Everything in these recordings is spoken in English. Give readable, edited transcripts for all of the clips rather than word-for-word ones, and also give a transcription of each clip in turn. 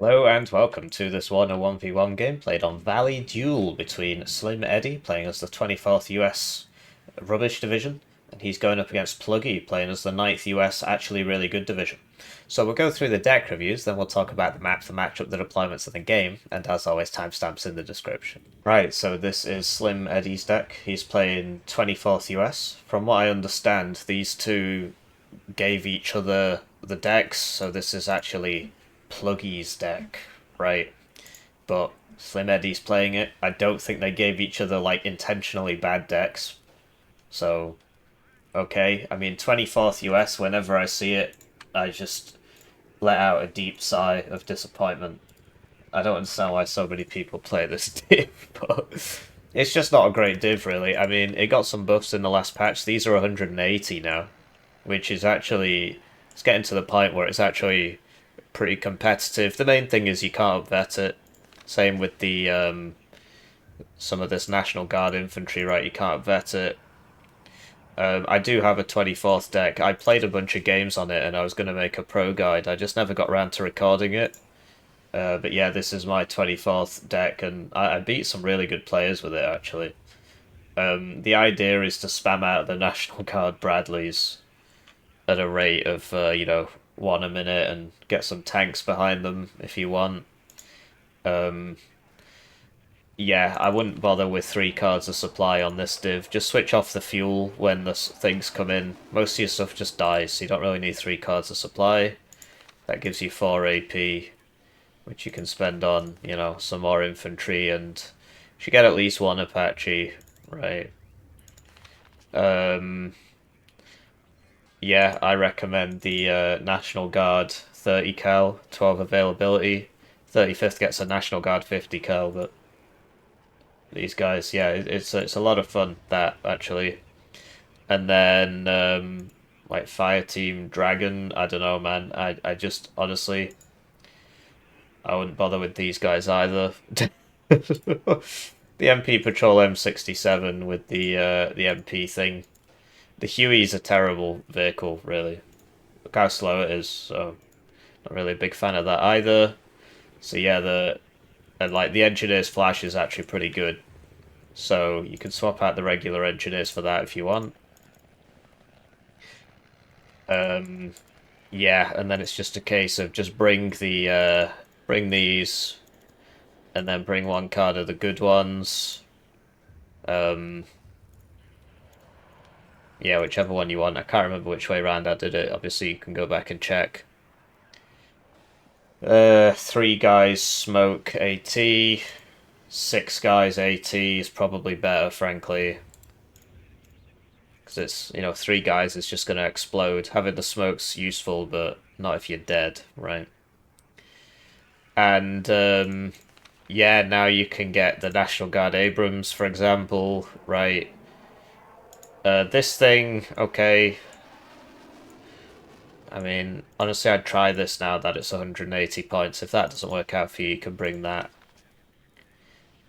Hello and welcome to this Warno 1v1 game played on Valley Duel between SlimEddie playing as the 24th US Rubbish Division, and he's going up against Pluggy playing as the 9th US Actually Really Good Division. So we'll go through the deck reviews, then we'll talk about the map, the matchup, the deployments of the game, and as always, timestamps in the description. Right, so this is SlimEddie's deck. He's playing 24th US. From what I understand, these two gave each other the decks, so this is actually Pluggy's deck, right? But SlimEddie's playing it. I don't think they gave each other like intentionally bad decks. So okay, I mean 24th US. Whenever I see it, I just let out a deep sigh of disappointment. I don't understand why so many people play this div, but it's just not a great div, really. I mean, it got some buffs in the last patch. These are 180 now, which is actually it's getting to the point where it's actually pretty competitive. The main thing is you can't vet it. Same with the some of this National Guard infantry, right? You can't vet it. I do have a 24th deck. I played a bunch of games on it and I was going to make a pro guide. I just never got around to recording it. But yeah, this is my 24th deck and I beat some really good players with it, actually. The idea is to spam out the National Guard Bradleys at a rate of, one a minute and get some tanks behind them if you want. Um, yeah, I wouldn't bother with 3 cards of supply on this div. Just switch off the fuel when the things come in. Most of your stuff just dies, so you don't really need 3 cards of supply. That gives you 4 AP, which you can spend on, some more infantry, and you should get at least 1 Apache, right? Yeah, I recommend the National Guard 30 cal, 12 availability. 35th gets a National Guard 50 cal, but these guys, yeah, it's a lot of fun, that, actually. And then, like, Fireteam Dragon, I don't know, man. I just, honestly, I wouldn't bother with these guys either. The MP Patrol M67 with the MP thing. The HUEYS a terrible vehicle, really. Look how slow it is, so not really a big fan of that either. So yeah, the Engineer's Flash is actually pretty good. So you can swap out the regular Engineers for that if you want. Um, yeah, and then it's just a case of just bring these, and then bring 1 card of the good ones. Um, yeah, whichever one you want. I can't remember which way around I did it. Obviously, you can go back and check. 3 guys smoke AT. 6 guys AT is probably better, frankly. Because it's, 3 guys is just going to explode. Having the smoke's useful, but not if you're dead, right? And, yeah, now you can get the National Guard Abrams, for example, right? This thing, okay. I mean, honestly, I'd try this now that it's 180 points. If that doesn't work out for you, you can bring that.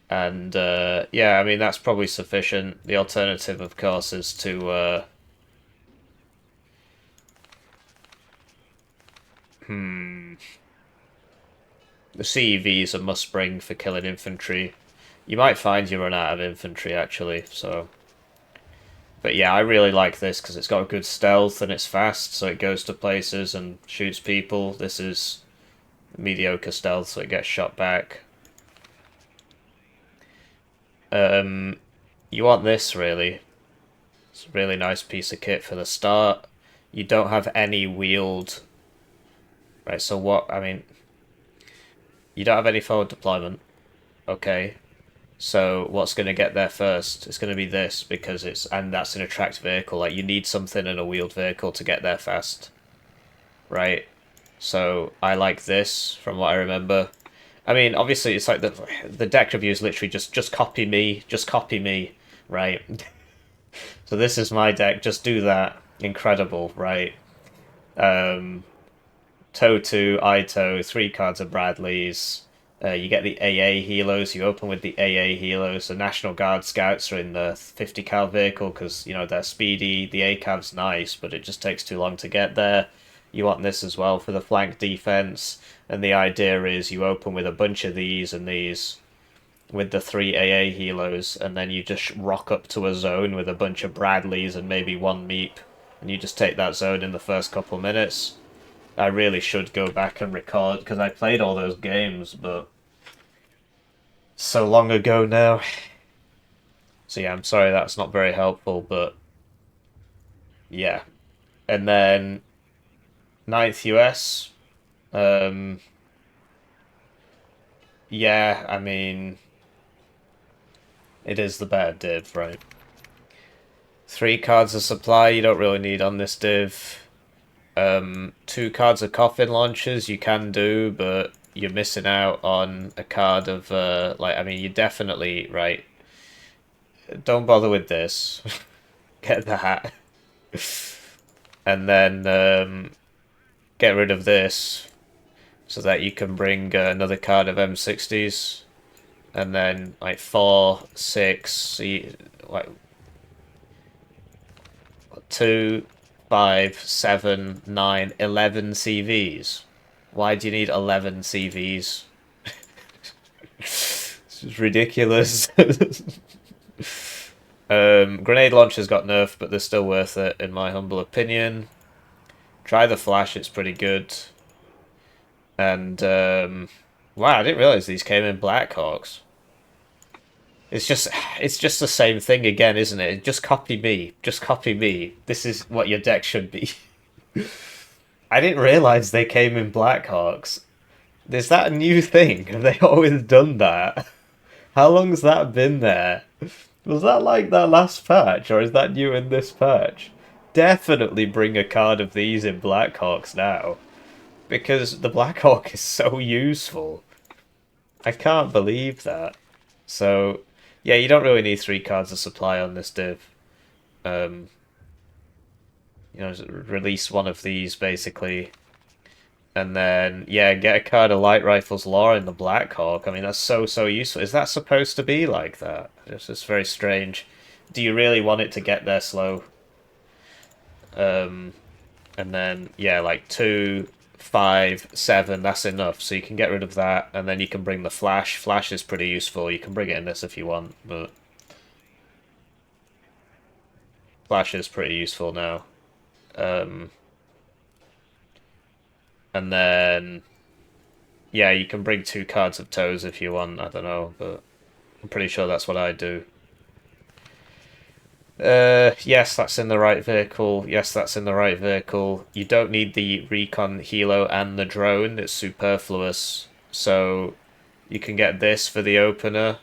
And, yeah, I mean, that's probably sufficient. The alternative, of course, is to, the CEV is a must-bring for killing infantry. You might find you run out of infantry, actually, so... But yeah, I really like this because it's got a good stealth and it's fast, so it goes to places and shoots people. This is mediocre stealth, so it gets shot back. You want this, really. It's a really nice piece of kit for the start. You don't have any wheeled... Right, so what... I mean... You don't have any forward deployment. Okay. So what's going to get there first? It's going to be this, because it's... And that's an attract vehicle. Like, you need something in a wheeled vehicle to get there fast. Right? So I like this, from what I remember. I mean, obviously, it's like the deck review is literally just copy me, right? So this is my deck, just do that. Incredible, right? Toe 2, Ito, 3 cards of Bradley's. You get the AA helos, you open with the AA helos. The National Guard scouts are in the 50 cal vehicle because, they're speedy. The ACAV's nice, but it just takes too long to get there. you want this as well for the flank defense. And the idea is you open with a bunch of these and these with the 3 AA helos, and then you just rock up to a zone with a bunch of Bradleys and maybe one Meep, and you just take that zone in the first couple minutes. I really should go back and record, because I played all those games, but so long ago now. So yeah, I'm sorry that's not very helpful, but yeah. And then 9th US, yeah, I mean, it is the better div, right? 3 cards of supply you don't really need on this div. 2 cards of coffin launchers you can do, but you're missing out on a card of, I mean, you definitely, right, don't bother with this. Get the hat. And then, get rid of this, so that you can bring another card of M60s. And then, like, 4, 6, like, 2, 5, 7, 9, 11 CVs. Why do you need 11 CVs? This is ridiculous. Grenade launchers got nerfed, but they're still worth it, in my humble opinion. Try the flash, it's pretty good. And, wow, I didn't realize these came in Blackhawks. It's just the same thing again, isn't it? Just copy me. Just copy me. This is what your deck should be. I didn't realize they came in Blackhawks. Is that a new thing? Have they always done that? How long's that been there? Was that like that last patch, or is that new in this patch? Definitely bring a card of these in Blackhawks now. Because the Blackhawk is so useful. I can't believe that. So, yeah, you don't really need 3 cards of supply on this div. You know, release one of these, basically. And then, yeah, get a card of Light Rifles Law in the Blackhawk. I mean, that's so useful. Is that supposed to be like that? It's just very strange. Do you really want it to get there slow? And then, yeah, like 2, 5, 7, that's enough. So you can get rid of that, and then you can bring the Flash. Flash is pretty useful. You can bring it in this if you want, but Flash is pretty useful now. And then, yeah, you can bring 2 cards of toes if you want. I don't know, but I'm pretty sure that's what I do. Yes, that's in the right vehicle. Yes, that's in the right vehicle. You don't need the recon helo and the drone. It's superfluous. So you can get this for the opener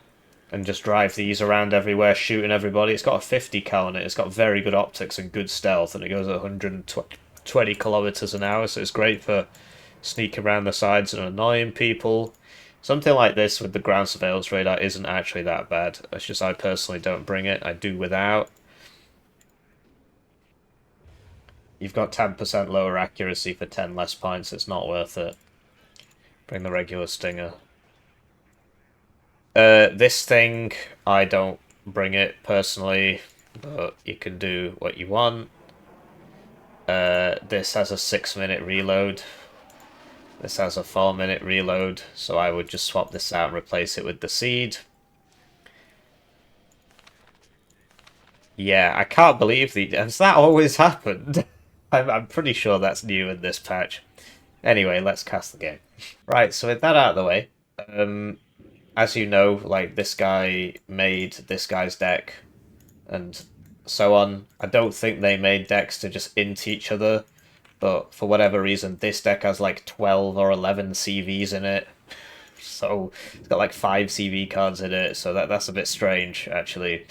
and just drive these around everywhere, shooting everybody. It's got a 50 cal on it. It's got very good optics and good stealth, and it goes at 120 kilometers an hour, so it's great for sneaking around the sides and annoying people. Something like this with the ground surveillance radar isn't actually that bad. It's just I personally don't bring it. I do without. You've got 10% lower accuracy for 10 less points. It's not worth it. Bring the regular Stinger. This thing, I don't bring it personally, but you can do what you want. This has a 6-minute reload. This has a 4-minute reload, so I would just swap this out and replace it with the Seed. Yeah, I can't believe has that always happened? I'm pretty sure that's new in this patch. Anyway, let's cast the game. Right, so with that out of the way, as you know, like, this guy made this guy's deck, and so on. I don't think they made decks to just int each other, but for whatever reason, this deck has like 12 or 11 CVs in it. So it's got like 5 CV cards in it, so that's a bit strange, actually.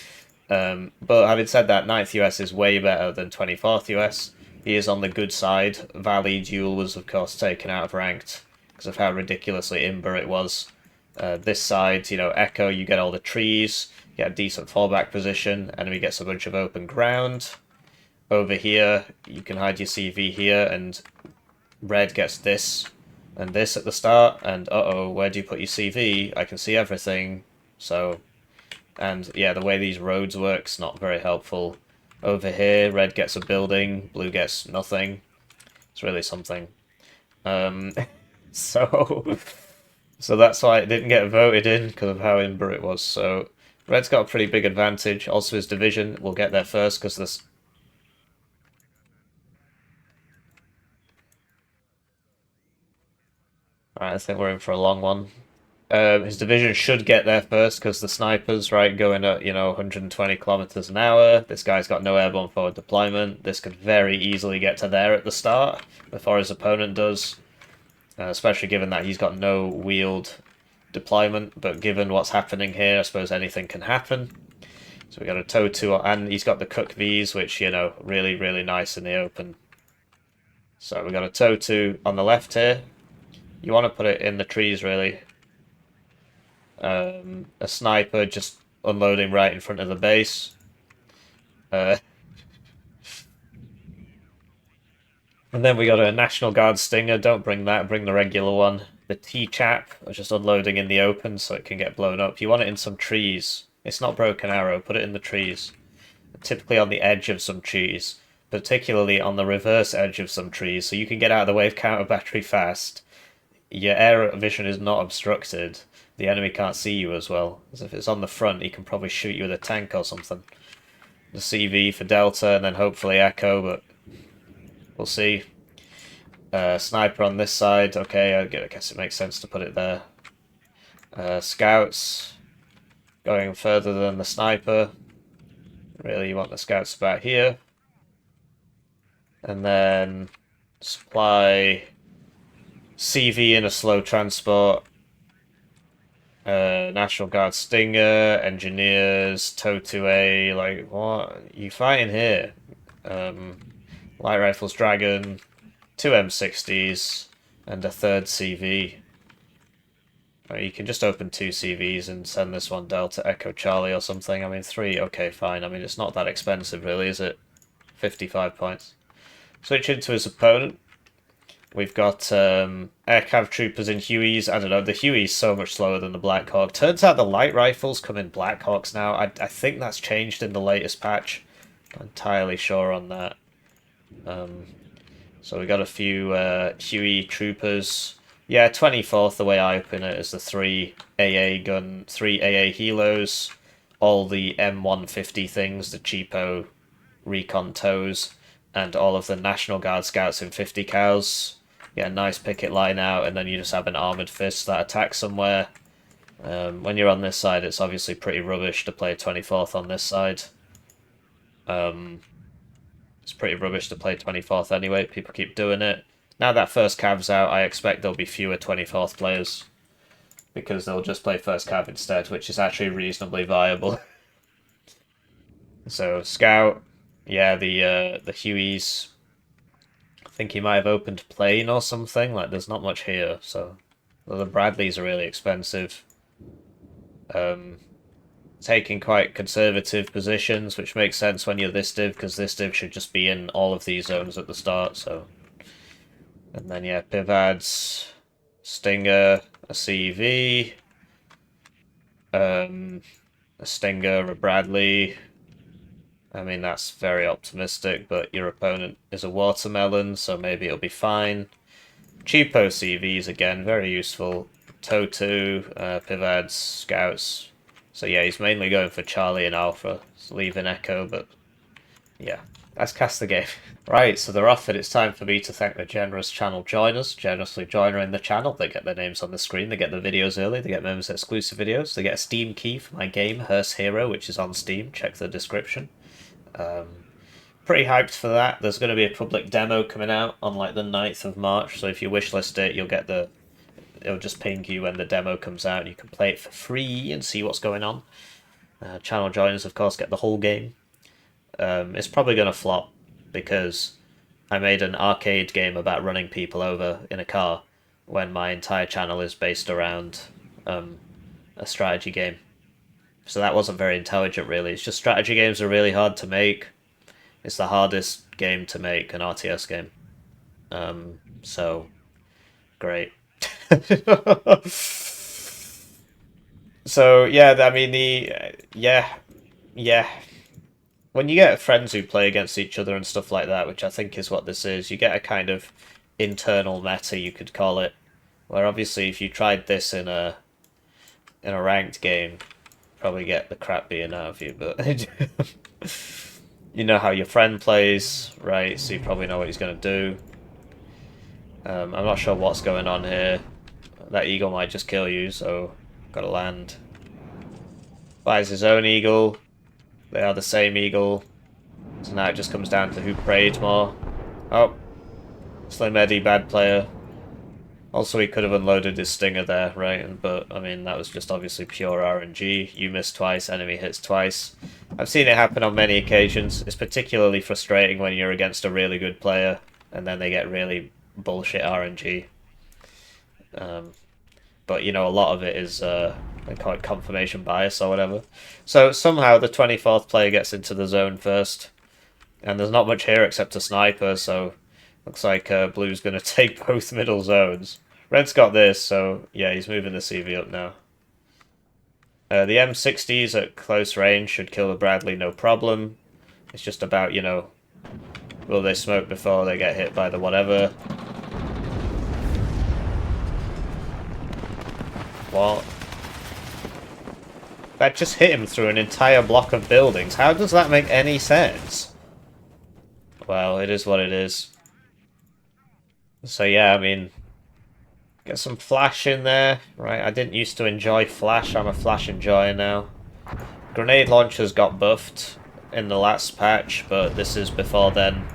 But having said that, 9th US is way better than 24th US. He is on the good side. Valley Duel was, of course, taken out of ranked because of how ridiculously imber it was. This side, you know, Echo, you get all the trees, you get a decent fallback position, enemy gets a bunch of open ground. Over here, you can hide your CV here, and red gets this and this at the start, and uh-oh, where do you put your CV? I can see everything, so... And, yeah, the way these roads work's not very helpful. Over here, red gets a building, blue gets nothing. It's really something. So so that's why it didn't get voted in, because of how imber it was. So Red's got a pretty big advantage. Also, his division will get there first because this. Alright, I think we're in for a long one. His division should get there first because the snipers, right, going at, 120 kilometers an hour. This guy's got no airborne forward deployment. This could very easily get to there at the start before his opponent does, especially given that he's got no wheeled deployment. But given what's happening here, I suppose anything can happen. So we got a tow 2, and he's got the Cook V's, which, really, really nice in the open. So we got a tow 2 on the left here. You want to put it in the trees, really. A sniper just unloading right in front of the base. And then we got a National Guard Stinger. Don't bring that, bring the regular one. The T-Chap just unloading in the open so it can get blown up. You want it in some trees. It's not Broken Arrow, put it in the trees. Typically on the edge of some trees. Particularly on the reverse edge of some trees, so you can get out of the wave counter battery fast. Your air vision is not obstructed. The enemy can't see you as well. As if it's on the front, he can probably shoot you with a tank or something. The CV for Delta, and then hopefully Echo, but we'll see. Sniper on this side. Okay, I guess it makes sense to put it there. Scouts going further than the sniper. Really, you want the scouts about here. And then supply CV in a slow transport. National Guard Stinger, Engineers, tow 2A, like, what are you fighting here? Light Rifles Dragon, 2 M60s, and a third CV. You can just open 2 CVs and send this one Delta Echo Charlie or something. I mean, 3, okay, fine. I mean, it's not that expensive, really, is it? 55 points. Switch into his opponent. We've got aircav troopers in HUEYS. I don't know, the HUEY's so much slower than the Black Hawk. Turns out the light rifles come in Black Hawks now. I think that's changed in the latest patch. Not entirely sure on that. So we got a few HUEY troopers. Yeah, 24th, the way I open it, is the 3 AA gun, 3 AA helos, all the M150 things, the cheapo recon tows, and all of the National Guard scouts in 50 cows. Yeah, nice picket line out, and then you just have an armoured fist that attacks somewhere. When you're on this side, it's obviously pretty rubbish to play 24th on this side. It's pretty rubbish to play 24th anyway, people keep doing it. Now that first cav's out, I expect there'll be fewer 24th players, because they'll just play first cav instead, which is actually reasonably viable. So, scout, yeah, the HUEYS, I think he might have opened plane or something, like there's not much here, so the Bradleys are really expensive. Taking quite conservative positions, which makes sense when you're this div, because this div should just be in all of these zones at the start, so... And then, yeah, Pivads, Stinger, a CV, a Stinger, a Bradley. I mean, that's very optimistic, but your opponent is a watermelon, so maybe it'll be fine. Cheapo CVs, again, very useful. Tow 2, Pivads, Scouts. So yeah, he's mainly going for Charlie and Alpha, leaving Echo, but yeah, let's cast the game. Right, so they're off, and it's time for me to thank the generous channel joiners, generously joining the channel. They get their names on the screen, they get the videos early, they get members exclusive videos, they get a Steam key for my game, Hearse Hero, which is on Steam, check the description. Pretty hyped for that. There's going to be a public demo coming out on like the 9th of March, so if you wishlist it, you'll get the... It'll just ping you when the demo comes out, and you can play it for free and see what's going on. Channel joiners, of course, get the whole game. It's probably going to flop, because I made an arcade game about running people over in a car when my entire channel is based around a strategy game. So that wasn't very intelligent, really. It's just strategy games are really hard to make. It's the hardest game to make, an RTS game. So, great. So, yeah, I mean, yeah. when you get friends who play against each other and stuff like that, which I think is what this is, you get a kind of internal meta, you could call it, where obviously if you tried this in a ranked game, probably get the crap beaten out of you, but you know how your friend plays, right? So you probably know what he's going to do. I'm not sure what's going on here. That eagle might just kill you, so gotta land. Buys his own eagle. They are the same eagle. So now it just comes down to who prayed more. Oh, SlimEddie, bad player. Also, he could have unloaded his stinger there, right? But, I mean, that was just obviously pure RNG. You miss twice, enemy hits twice. I've seen it happen on many occasions. It's particularly frustrating when you're against a really good player, and then they get really bullshit RNG. But, you know, a lot of it is, they call it confirmation bias or whatever. So, somehow the 24th player gets into the zone first. And there's not much here except a sniper, so looks like Blue's going to take both middle zones. Red's got this, so yeah, he's moving the CV up now. The M60s at close range should kill the Bradley, no problem. It's just about, you know, will they smoke before they get hit by the whatever? What? That just hit him through an entire block of buildings. How does that make any sense? Well, it is what it is. So yeah, I mean, get some flash in there, right? I didn't used to enjoy flash, I'm a flash enjoyer now. Grenade launchers got buffed in the last patch, but this is before then.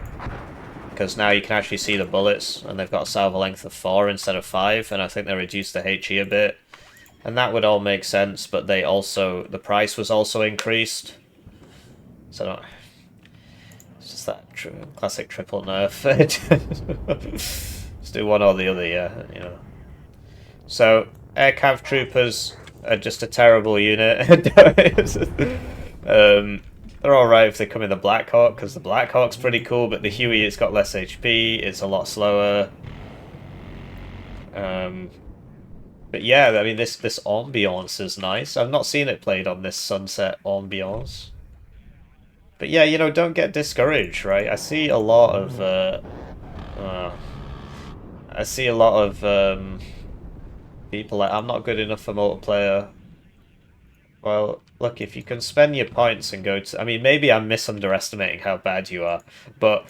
Because now you can actually see the bullets, and they've got a salvo length of 4 instead of 5, and I think they reduced the HE a bit. And that would all make sense, but they also, the price was also increased. So it's just that classic triple nerf. Just do one or the other, yeah, you know. So, air cav troopers are just a terrible unit. They're alright if they come in the Black Hawk, because the Black Hawk's pretty cool, but the Huey, it's got less HP, it's a lot slower. But yeah, I mean, this ambiance is nice. I've not seen it played on this sunset ambiance. But yeah, you know, don't get discouraged, right? I see a lot of people like, I'm not good enough for multiplayer. Well, look, if you can spend your points and go to... I mean, maybe I'm misunderestimating how bad you are, but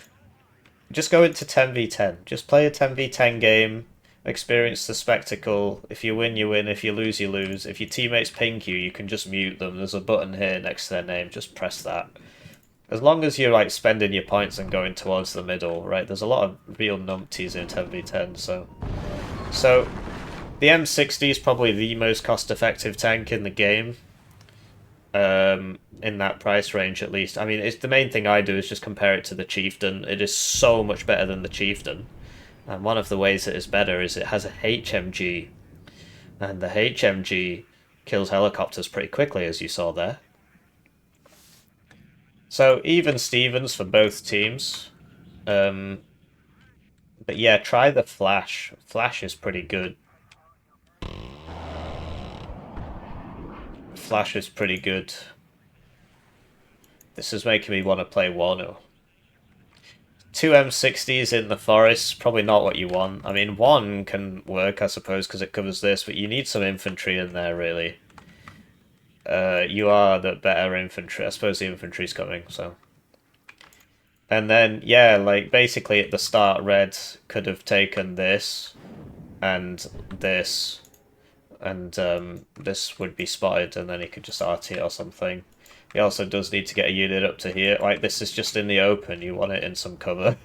just go into 10v10. Just play a 10v10 game, experience the spectacle. If you win, you win. If you lose, you lose. If your teammates ping you, you can just mute them. There's a button here next to their name. Just press that. As long as you're, like, spending your points and going towards the middle, right? There's a lot of real numpties in 10v10, so... So, the M60 is probably the most cost-effective tank in the game. In that price range, at least. I mean, it's the main thing I do is just compare it to the Chieftain. It is so much better than the Chieftain. And one of the ways it is better is it has a HMG. And the HMG kills helicopters pretty quickly, as you saw there. So, even Stevens for both teams. But yeah, try the Flash. Flash is pretty good. Flash is pretty good. This is making me want to play Warno. 2 M60s in the forest, probably not what you want. I mean, 1 can work, I suppose, because it covers this, but you need some infantry in there, really. You are the better infantry. I suppose the infantry's coming, so... And then, yeah, like, basically at the start, Red could have taken this, and this... And this would be spotted, and then he could just RT it or something. He also does need to get a unit up to here. Like, this is just in the open. You want it in some cover.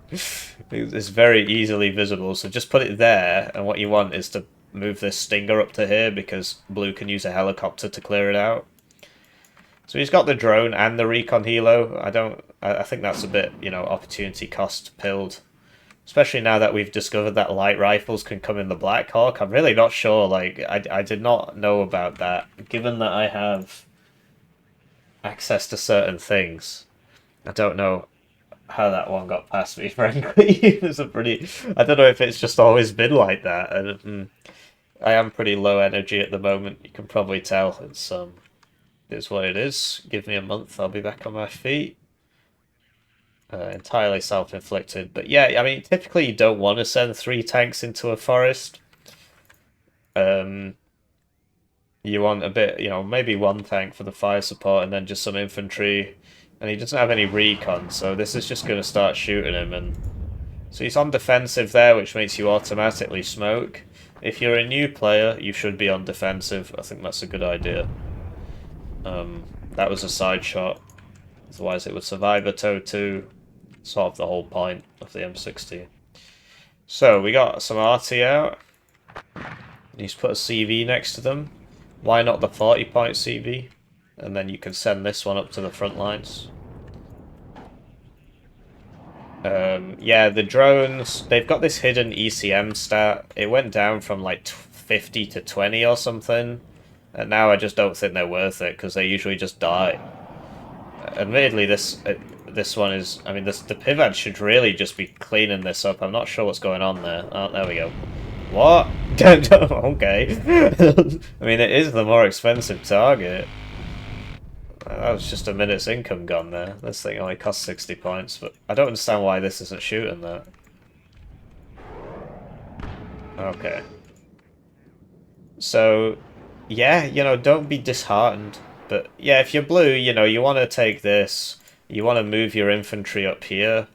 It's very easily visible, so just put it there, and what you want is to move this Stinger up to here, because Blue can use a helicopter to clear it out. So he's got the drone and the recon helo. I think that's a bit, you know, opportunity cost pilled. Especially now that we've discovered that light rifles can come in the Black Hawk. I'm really not sure, like, I did not know about that. Given that I have access to certain things, I don't know how that one got past me, frankly. It's a pretty... I don't know if it's just always been like that. I am pretty low energy at the moment, you can probably tell. It's, It's what it is. Give me a month, I'll be back on my feet. Entirely self-inflicted. But yeah, I mean, typically you don't want to send 3 tanks into a forest. You want a bit, maybe 1 tank for the fire support and then just some infantry. And he doesn't have any recon, so this is just going to start shooting him. And so he's on defensive there, which makes you automatically smoke. If you're a new player, you should be on defensive. I think that's a good idea. That was a side shot. Otherwise it would survive a tow too. Sort of the whole point of the M60. So we got some RT out. He's put a CV next to them. Why not the 40-point CV? And then you can send this one up to the front lines. Yeah, the drones, they've got this hidden ECM stat. It went down from like 50 to 20 or something. And now I just don't think they're worth it, because they usually just die. Admittedly, this one is... I mean, the pivot should really just be cleaning this up. I'm not sure what's going on there. Oh, there we go. What? Okay. I mean, it is the more expensive target. That was just a minute's income gone there. This thing only costs 60 points, but I don't understand why this isn't shooting that. Okay. So, yeah, don't be disheartened. But, yeah, if you're blue, you want to take this. You want to move your infantry up here,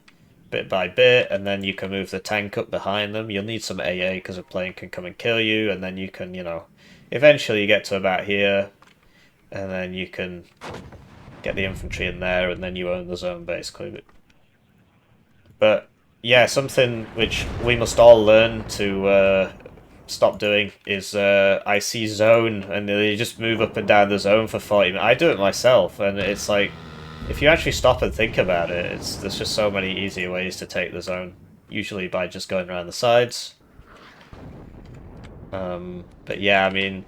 bit by bit, and then you can move the tank up behind them. You'll need some AA, because a plane can come and kill you, and then you can, eventually you get to about here, and then you can get the infantry in there, and then you own the zone, basically. But yeah, something which we must all learn to stop doing is I see zone, and you just move up and down the zone for 40 minutes. I do it myself, and it's like, if you actually stop and think about it, there's just so many easier ways to take the zone. Usually by just going around the sides. But yeah, I mean,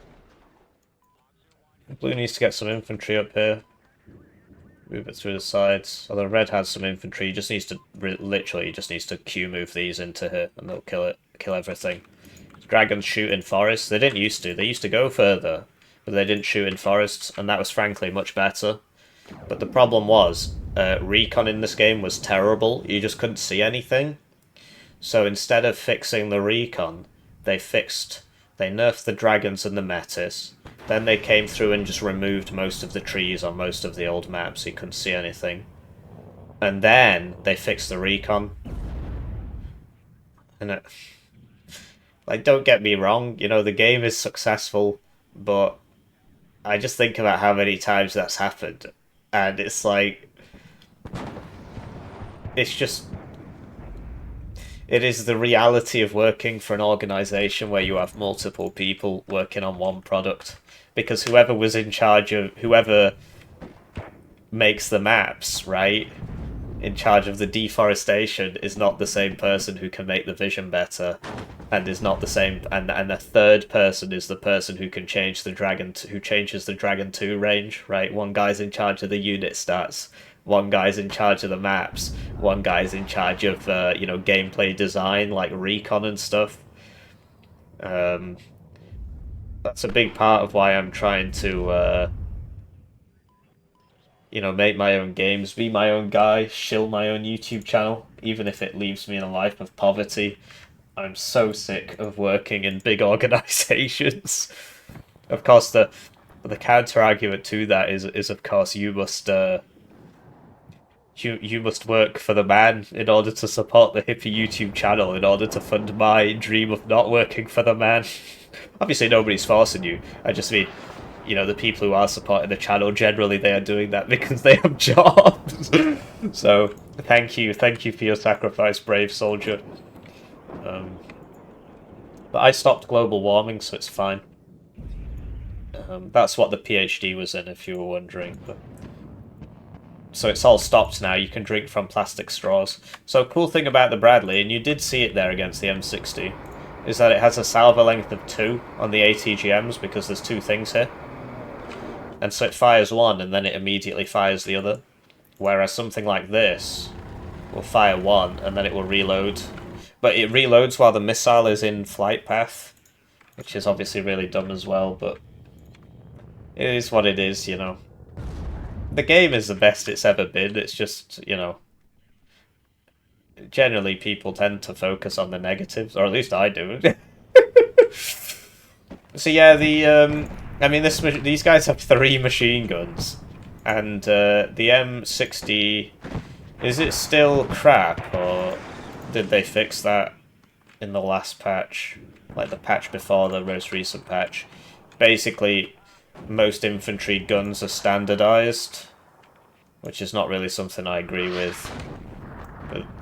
blue needs to get some infantry up here. Move it through the sides. Although red has some infantry, he just needs to literally just needs to Q move these into here, and they'll kill everything. Dragons shoot in forests. They didn't used to. They used to go further, but they didn't shoot in forests, and that was frankly much better. But the problem was, recon in this game was terrible. You just couldn't see anything. So instead of fixing the recon, they nerfed the dragons and the metis. Then they came through and just removed most of the trees on most of the old maps, so you couldn't see anything. And then they fixed the recon. And like, don't get me wrong, the game is successful, but I just think about how many times that's happened. And it's like, it's just, it is the reality of working for an organization where you have multiple people working on one product. Because whoever was in charge of, whoever makes the maps, right, in charge of the deforestation is not the same person who can make the vision better, and is not the same, and the third person is the person who can change the dragon, who changes the Dragon 2 range, right? One guy's in charge of the unit stats, one guy's in charge of the maps, one guy's in charge of gameplay design, like recon and stuff. That's a big part of why I'm trying to make my own games, be my own guy, shill my own YouTube channel, even if it leaves me in a life of poverty. I'm so sick of working in big organizations. Of course, the counter-argument to that is of course you must you must work for the man in order to support the Hippie YouTube channel, in order to fund my dream of not working for the man. Obviously, nobody's forcing you. I just mean, the people who are supporting the channel, generally they are doing that because they have jobs. So, thank you for your sacrifice, brave soldier. But I stopped global warming, so it's fine. That's what the PhD was in, if you were wondering. But... so it's all stopped now. You can drink from plastic straws. So cool thing about the Bradley, and you did see it there against the M60, is that it has a salvo length of 2 on the ATGMs, because there's 2 things here. And so it fires one, and then it immediately fires the other. Whereas something like this will fire one, and then it will reload. But it reloads while the missile is in flight path, which is obviously really dumb as well, but it is what it is, the game is the best it's ever been. It's just, you know, generally people tend to focus on the negatives, or at least I do. So yeah, I mean, these guys have 3 machine guns, and the M60, is it still crap, or did they fix that in the last patch, like the patch before the most recent patch? Basically, most infantry guns are standardized, which is not really something I agree with.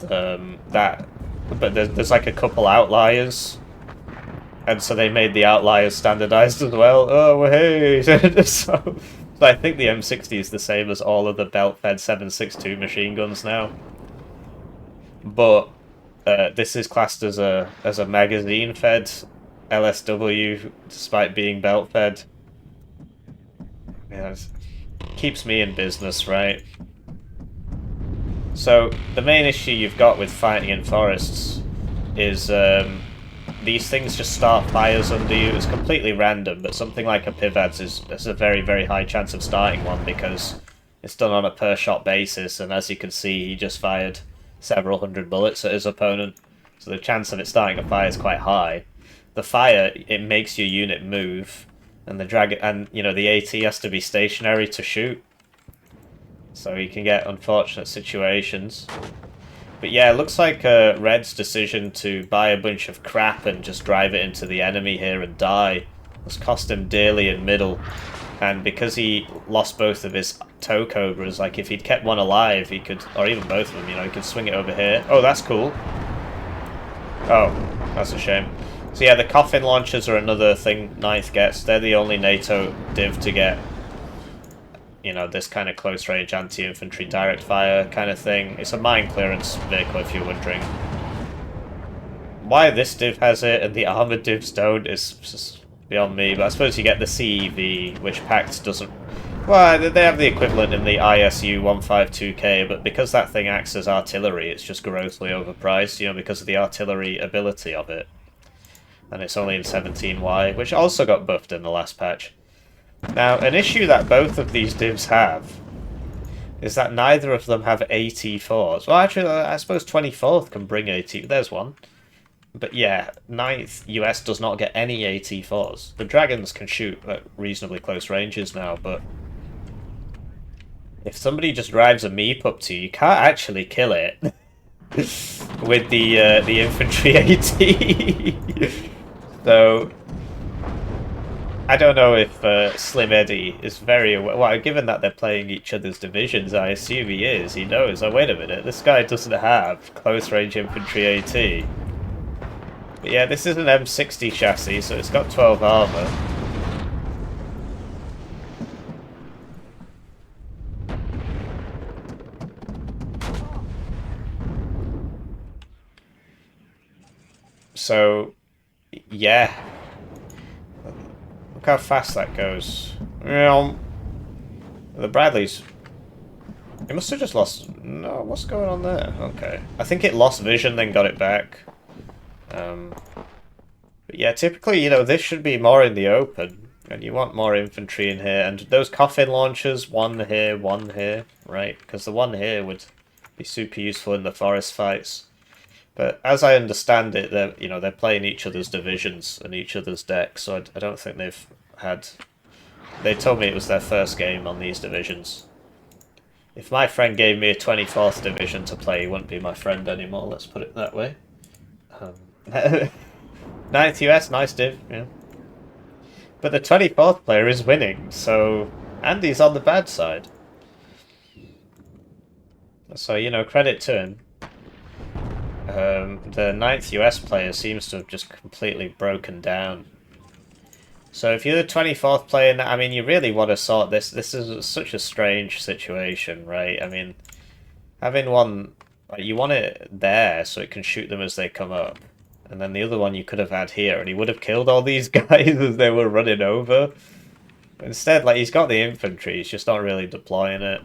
But there's like a couple outliers. And so they made the outliers standardized as well. Oh, well, hey! So I think the M60 is the same as all of the belt-fed 7.62 machine guns now. But this is classed as a magazine-fed LSW, despite being belt-fed. Yeah, it keeps me in business, right? So the main issue you've got with fighting in forests is these things just start fires under you. It's completely random, but something like a Pivad's is a very, very high chance of starting one because it's done on a per-shot basis, and as you can see, he just fired several hundred bullets at his opponent, so the chance of it starting a fire is quite high. The fire, it makes your unit move, and you know, the AT has to be stationary to shoot, so you can get unfortunate situations. But yeah, it looks like Red's decision to buy a bunch of crap and just drive it into the enemy here and die has cost him dearly in middle. And because he lost both of his tow cobras, like if he'd kept one alive, he could, or even both of them, you know, he could swing it over here. Oh, that's cool. Oh, that's a shame. So yeah, the coffin launchers are another thing Ninth gets. They're the only NATO div to get, you know, this kind of close-range anti-infantry direct fire kind of thing. It's a mine clearance vehicle, if you're wondering. Why this div has it and the armoured divs don't is just beyond me, but I suppose you get the CEV, which Pact doesn't... Well, they have the equivalent in the ISU 152K, but because that thing acts as artillery, it's just grossly overpriced, you know, because of the artillery ability of it. And it's only in 17Y, which also got buffed in the last patch. Now, an issue that both of these divs have is that neither of them have AT4s. Well, actually, I suppose 24th can bring AT... There's one. But yeah, 9th US does not get any AT4s. The Dragons can shoot at reasonably close ranges now, but if somebody just drives a Meep up to you, you can't actually kill it with the infantry AT. So I don't know if SlimEddie is very aware. Well, given that they're playing each other's divisions, I assume he is. He knows. Oh, wait a minute. This guy doesn't have close-range infantry AT. But yeah, this is an M60 chassis, so it's got 12 armor. So, yeah. Look how fast that goes. The Bradleys... It must have just lost... No, what's going on there? Okay. I think it lost vision, then got it back. But yeah, typically, you know, this should be more in the open. And you want more infantry in here. And those coffin launchers, one here, right? Because the one here would be super useful in the forest fights. But as I understand it, they're playing each other's divisions and each other's decks, so I don't think they've had... They told me it was their first game on these divisions. If my friend gave me a 24th division to play, he wouldn't be my friend anymore, let's put it that way. 9th US, nice div, yeah. But the 24th player is winning, so Andy's on the bad side. So, you know, credit to him. The 9th US player seems to have just completely broken down. So if you're the 24th player, I mean, you really want to sort this. This is such a strange situation, right? I mean, having one... Like, you want it there so it can shoot them as they come up. And then the other one you could have had here, and he would have killed all these guys as they were running over. But instead, like, he's got the infantry, he's just not really deploying it.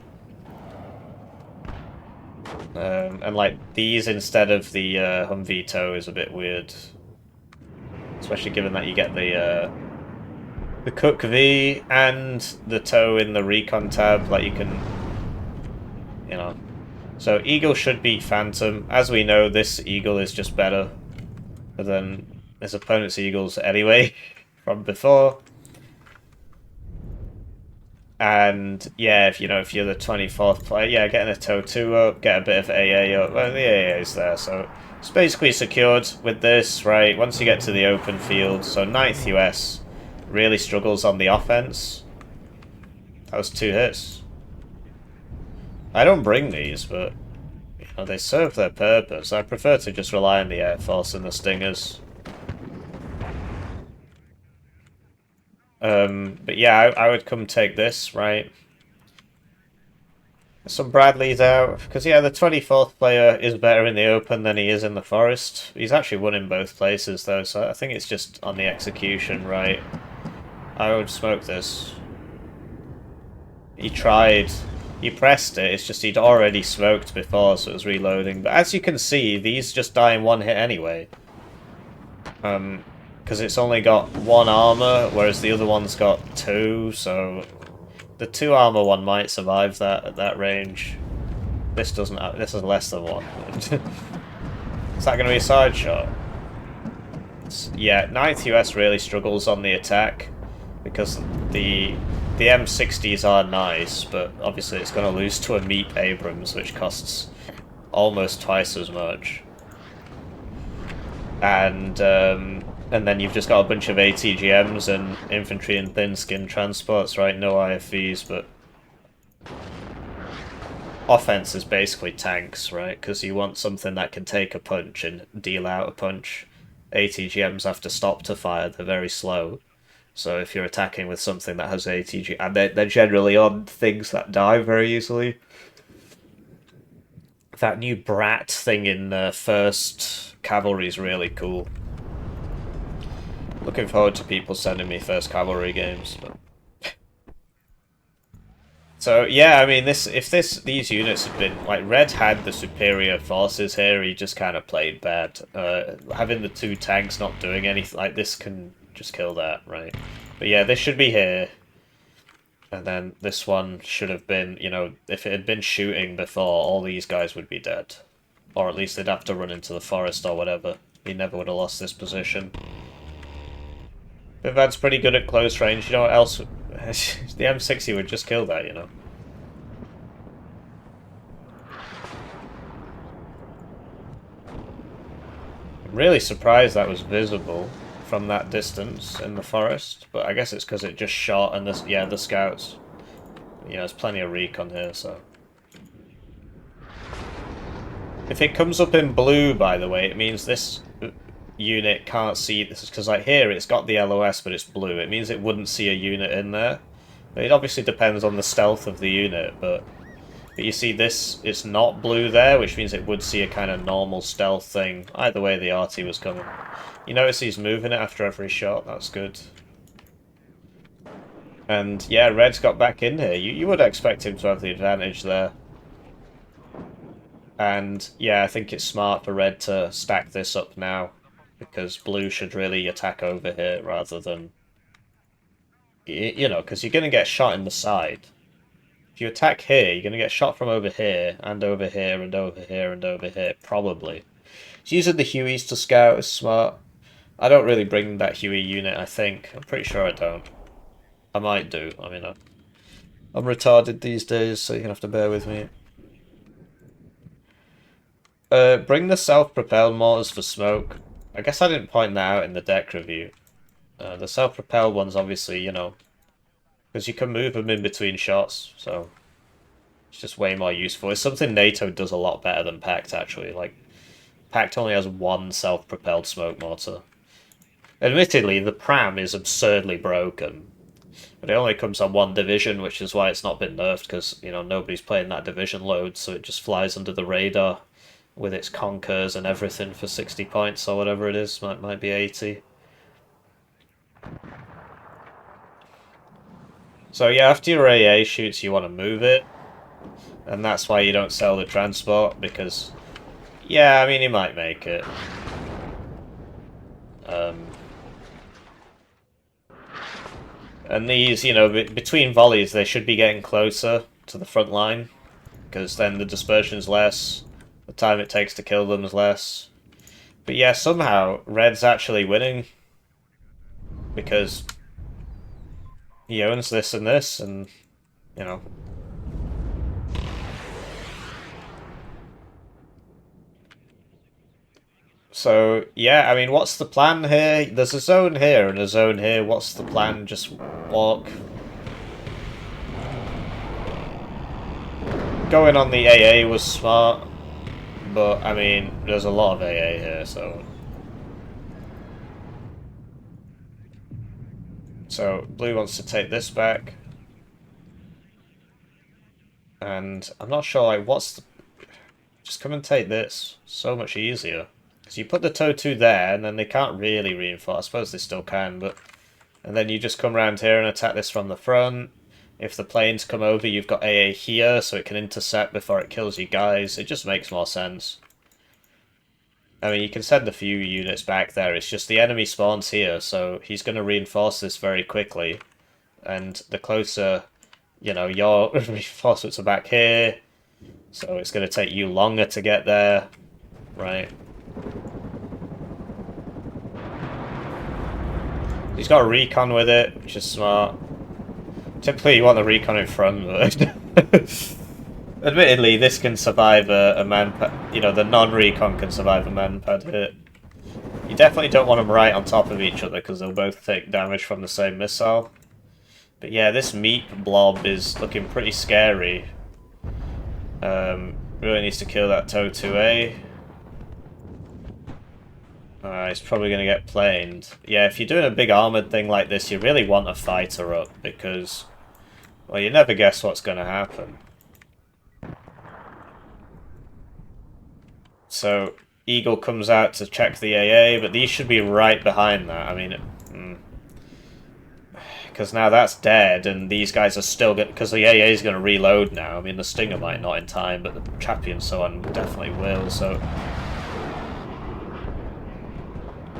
And like these instead of the Humvee tow is a bit weird, especially given that you get the Cook V and the tow in the recon tab. Like you can you know. So Eagle should beat Phantom. As we know, this Eagle is just better than his opponent's Eagles anyway, from before. And yeah, if you're the 24th player, yeah, getting a toe 2 up, get a bit of AA up. Well, the AA is there, so it's basically secured with this, right? Once you get to the open field, so 9th US really struggles on the offense. That was 2 hits. I don't bring these, but they serve their purpose. I prefer to just rely on the Air Force and the Stingers. But yeah, I would come take this, right? Some Bradleys out, because yeah, the 24th player is better in the open than he is in the forest. He's actually won in both places though, so I think it's just on the execution, right? I would smoke this. He tried. He pressed it, it's just he'd already smoked before, so it was reloading. But as you can see, these just die in one hit anyway. Because it's only got 1 armor, whereas the other one's got 2, so the 2 armor one might survive that at that range. This doesn't have, this is less than 1. Is that going to be a side shot? Yeah, 9th US really struggles on the attack, because the M60s are nice, but obviously it's going to lose to a Meep Abrams, which costs almost twice as much. And then you've just got a bunch of ATGMs and infantry and thin-skin transports, right? No IFVs, but offense is basically tanks, right? Because you want something that can take a punch and deal out a punch. ATGMs have to stop to fire, they're very slow. So if you're attacking with something that has ATG, and they're generally on things that die very easily. That new Brat thing in First Cavalry is really cool. Looking forward to people sending me First Cavalry games. But... So yeah, I mean, these units had been like Red had the superior forces here. He just kind of played bad. Having the 2 tanks not doing anything like this can just kill that, right? But yeah, this should be here. And then this one should have been, if it had been shooting before, all these guys would be dead. Or at least they'd have to run into the forest or whatever. He never would have lost this position. Vivad's pretty good at close range. You know what else? The M60 would just kill that, I'm really surprised that was visible from that distance in the forest, but I guess it's because it just shot and the scouts. There's plenty of recon here, so. If it comes up in blue, by the way, it means this unit can't see this, because like here it's got the LOS but it's blue. It means it wouldn't see a unit in there. But it obviously depends on the stealth of the unit, but you see this, it's not blue there, which means it would see a kind of normal stealth thing. Either way, the RT was coming. You notice he's moving it after every shot, that's good. And yeah, Red's got back in here. You would expect him to have the advantage there. And yeah, I think it's smart for Red to stack this up now, because Blue should really attack over here rather than... because you're going to get shot in the side. If you attack here, you're going to get shot from over here, and over here, and over here, and over here, probably. So using the HUEYS to scout is smart. I don't really bring that Huey unit, I think. I'm pretty sure I don't. I might do. I mean, I'm retarded these days, so you're going to have to bear with me. Bring the self-propelled mortars for smoke. I guess I didn't point that out in the deck review. The self-propelled ones, obviously, because you can move them in between shots, so it's just way more useful. It's something NATO does a lot better than Pact, actually. Like, Pact only has 1 self-propelled smoke mortar. Admittedly, the Pram is absurdly broken, but it only comes on 1 division, which is why it's not been nerfed, because, nobody's playing that division load, so it just flies under the radar with its conkers and everything for 60 points, or whatever it is. Might be 80. So yeah, after your AA shoots, you want to move it, and that's why you don't sell the transport, because, yeah, I mean, he might make it. And these, between volleys, they should be getting closer to the front line, because then the dispersion's less, the time it takes to kill them is less. But yeah, somehow Red's actually winning because he owns this, and you know. So yeah, I mean, what's the plan here? There's a zone here and a zone here. What's the plan? Just walk. Going on the AA was smart, but I mean, there's a lot of AA here, so... So, blue wants to take this back. And I'm not sure, like, what's the... Just come and take this. So much easier. Because you put the TOW2 there, and then they can't really reinforce. I suppose they still can, but... And then you just come around here and attack this from the front. If the planes come over, you've got AA here, so it can intercept before it kills you guys. It just makes more sense. I mean, you can send a few units back there. It's just the enemy spawns here, so he's going to reinforce this very quickly. And the closer, you know, your reinforcements are back here, so it's going to take you longer to get there, right? He's got a recon with it, which is smart. Typically, you want the recon in front, but... Admittedly, this can survive a manpad. You know, the non-recon can survive a manpad hit. You definitely don't want them right on top of each other because they'll both take damage from the same missile. But yeah, this meat blob is looking pretty scary. Really needs to kill that TOW2A. He's probably going to get planed. Yeah, if you're doing a big armoured thing like this, you really want a fighter up because, well, you never guess what's going to happen. So, Eagle comes out to check the AA, but these should be right behind that. I mean, because now that's dead, and these guys are still going... Because the AA is going to reload now. I mean, the Stinger might not in time, but the Chappie and so on definitely will, so...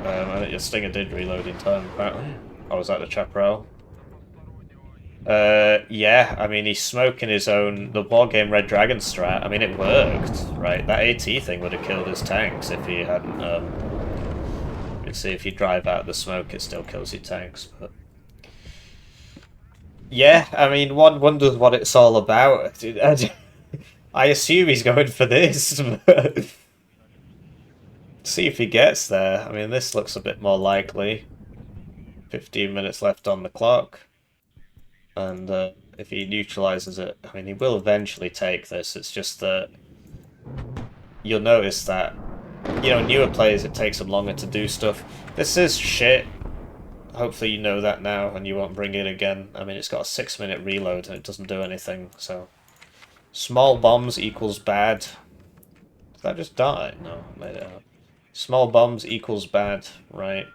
I think the Stinger did reload in time, apparently. Oh, was that the Chaparral? Yeah, I mean, he's smoking his own, the Wargame Red Dragon strat. I mean, it worked, right? That AT thing would have killed his tanks if he hadn't, let's see, if you drive out the smoke, it still kills your tanks, but... Yeah, I mean, one wonders what it's all about. I assume he's going for this, but... See if he gets there. I mean, this looks a bit more likely. 15 minutes left on the clock. And if he neutralizes it, I mean, he will eventually take this. It's just that you'll notice that, you know, newer players, it takes them longer to do stuff. This is shit. Hopefully you know that now and you won't bring it again. I mean, it's got a 6-minute reload and it doesn't do anything, so... Small bombs equals bad. Did that just die? No, I made it up. Small bombs equals bad, right?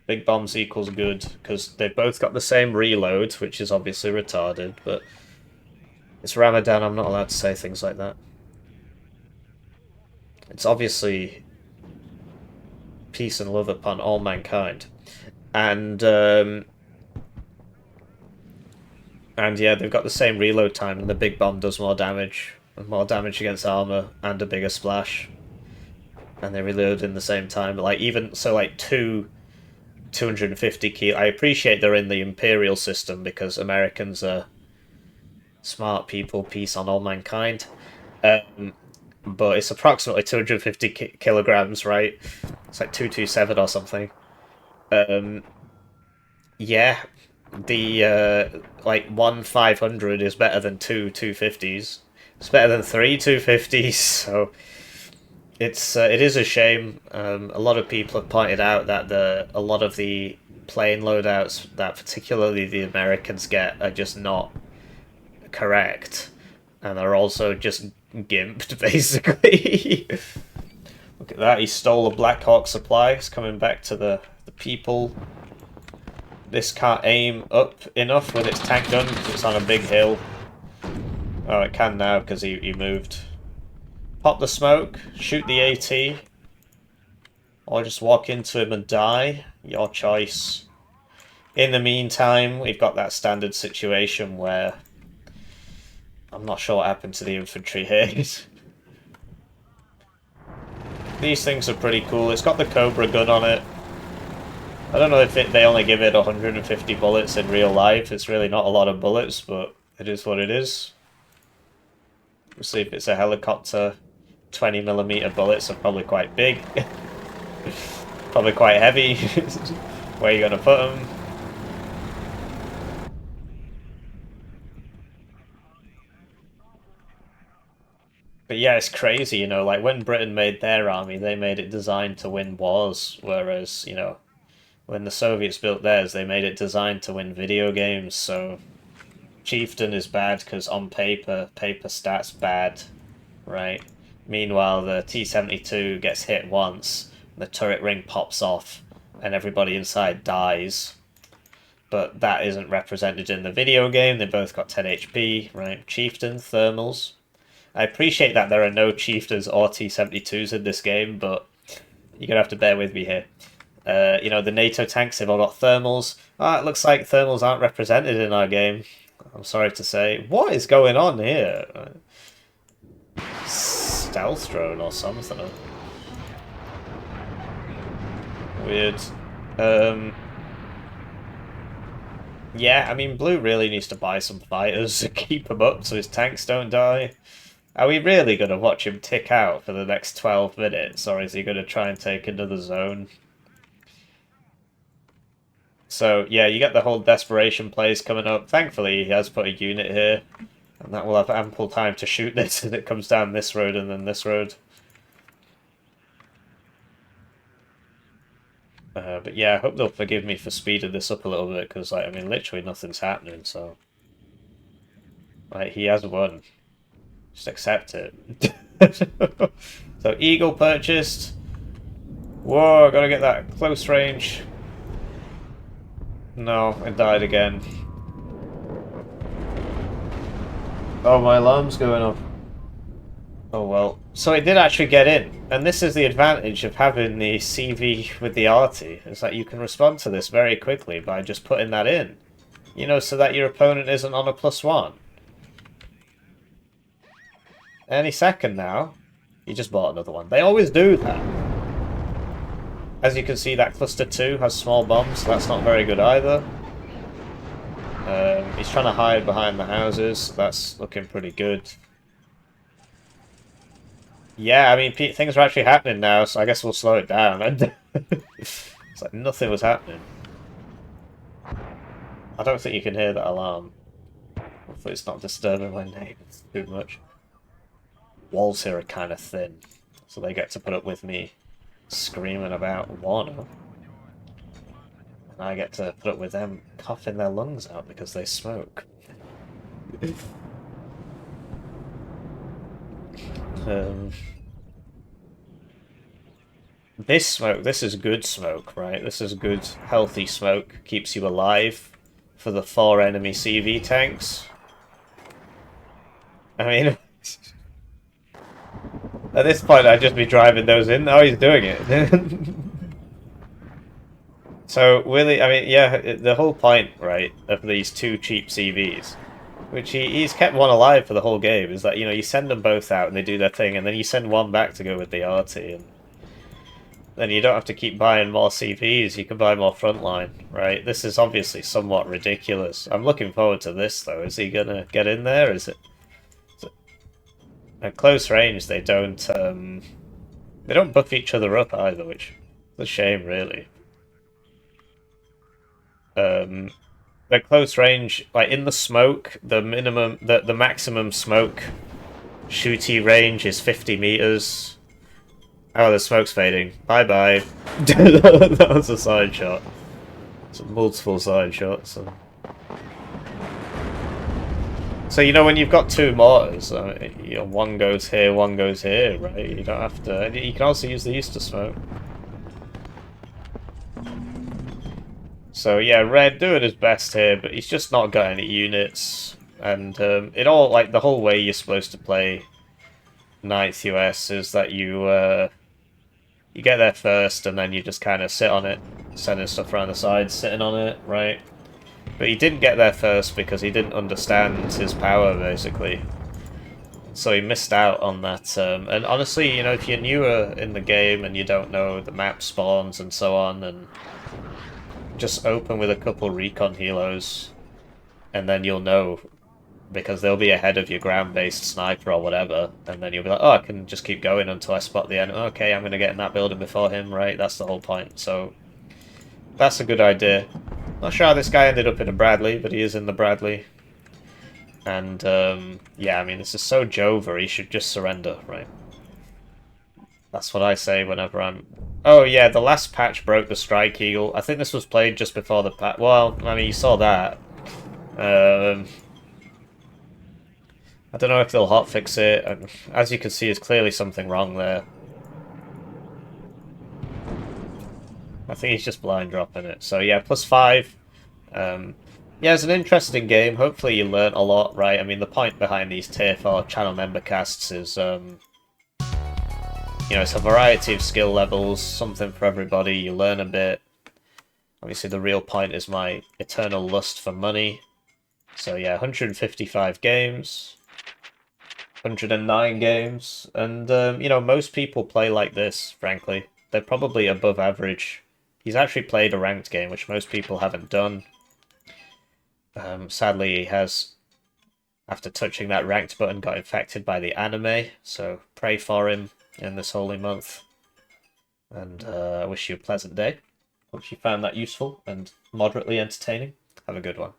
Big bombs equals good, because they've both got the same reload, which is obviously retarded, but it's Ramadan, I'm not allowed to say things like that. It's obviously peace and love upon all mankind. And yeah, they've got the same reload time, and the big bomb does more damage against armor, and a bigger splash. And they reload in the same time, but like, even, so like 250 kilo. I appreciate they're in the Imperial system because Americans are smart people, peace on all mankind. But it's approximately 250 kilograms, right? It's like 227 or something. Yeah, the like 1 500 is better than 2 250s. It's better than 3 250s, so... it is a shame. A lot of people have pointed out that a lot of the plane loadouts that particularly the Americans get are just not correct, and they're also just gimped, basically. Look at that, he stole a Black Hawk supply. It's coming back to the people. This can't aim up enough with its tank gun because it's on a big hill. Oh, it can now because he moved. Pop the smoke, shoot the AT, or just walk into him and die. Your choice. In the meantime, we've got that standard situation where I'm not sure what happened to the infantry here. These things are pretty cool. It's got the Cobra gun on it. I don't know if they only give it 150 bullets in real life. It's really not a lot of bullets, but it is what it is. We'll see if it's a helicopter. 20mm bullets are probably quite big. Probably quite heavy. Where are you going to put them? But yeah, it's crazy, you know, like when Britain made their army, they made it designed to win wars, whereas, you know, when the Soviets built theirs, they made it designed to win video games, so Chieftain is bad because on paper stats bad, right? Meanwhile, the T-72 gets hit once, the turret ring pops off, and everybody inside dies. But that isn't represented in the video game, they both got 10 HP, right? Chieftain, thermals. I appreciate that there are no Chieftains or T-72s in this game, but you're going to have to bear with me here. You know, the NATO tanks have all got thermals. Ah, it looks like thermals aren't represented in our game. I'm sorry to say. What is going on here? Stealth drone or something. Weird. Yeah, I mean, Blue really needs to buy some fighters to keep him up so his tanks don't die. Are we really going to watch him tick out for the next 12 minutes, or is he going to try and take another zone? So, yeah, you get the whole desperation plays coming up. Thankfully, he has put a unit here, and that will have ample time to shoot this as it comes down this road and then this road. But yeah, I hope they'll forgive me for speeding this up a little bit, because, like, I mean, literally nothing's happening, so... Like, he has won. Just accept it. So, Eagle purchased. Whoa, gotta get that close range. No, it died again. Oh, my alarm's going off. Oh well. So it did actually get in. And this is the advantage of having the CV with the arty, is that you can respond to this very quickly by just putting that in. You know, so that your opponent isn't on a +1. Any second now. You just bought another one. They always do that. As you can see, that cluster 2 has small bombs, so that's not very good either. He's trying to hide behind the houses. That's looking pretty good. Yeah, I mean, things are actually happening now, so I guess we'll slow it down. It's like nothing was happening. I don't think you can hear that alarm. Hopefully it's not disturbing my neighbours too much. Walls here are kind of thin, so they get to put up with me screaming about Warno. And I get to put up with them coughing their lungs out because they smoke. This smoke, this is good smoke, right? This is good, healthy smoke. Keeps you alive for the 4 enemy CV tanks. I mean... At this point, I'd just be driving those in. Oh, he's doing it. So, really, I mean, yeah, the whole point, right, of these 2 cheap CVs, which he's kept one alive for the whole game, is that, you know, you send them both out and they do their thing, and then you send one back to go with the arty, and then you don't have to keep buying more CVs, you can buy more frontline, right? This is obviously somewhat ridiculous. I'm looking forward to this, though. Is he gonna get in there? Is it... At close range, they don't buff each other up either, which is a shame, really. At close range, like in the smoke, the maximum smoke shooty range is 50 meters. Oh, the smoke's fading. Bye bye. That was a side shot. It's multiple side shots. So, you know, when you've got 2 mortars, you know, one goes here, one goes here, right? You don't have to... You can also use the Easter smoke. So, yeah, Red doing his best here, but he's just not got any units. And it all, like, the whole way you're supposed to play 9th US is that you get there first, and then you just kind of sit on it, sending stuff around the sides, sitting on it, right? But he didn't get there first because he didn't understand his power, basically. So he missed out on that. And honestly, you know, if you're newer in the game and you don't know the map spawns and so on, and just open with a couple recon helos, and then you'll know, because they'll be ahead of your ground-based sniper or whatever, and then you'll be like, oh, I can just keep going until I spot the enemy. Okay, I'm going to get in that building before him, right? That's the whole point. So that's a good idea. Not sure how this guy ended up in a Bradley, but he is in the Bradley. And, yeah, I mean, this is so Jova, he should just surrender, right? That's what I say whenever I'm... Oh, yeah, the last patch broke the Strike Eagle. I think this was played just before the patch. Well, I mean, you saw that. I don't know if they'll hotfix it. And as you can see, there's clearly something wrong there. I think he's just blind dropping it. So, yeah, +5. Yeah, it's an interesting game. Hopefully you learn a lot, right? I mean, the point behind these Tier 4 channel member casts is, you know, it's a variety of skill levels, something for everybody. You learn a bit. Obviously, the real point is my eternal lust for money. So, yeah, 155 games. 109 games. And, you know, most people play like this, frankly. They're probably above average. He's actually played a ranked game, which most people haven't done. Sadly, he has, after touching that ranked button, got infected by the anime, so pray for him in this holy month. And I wish you a pleasant day. Hope you found that useful and moderately entertaining. Have a good one.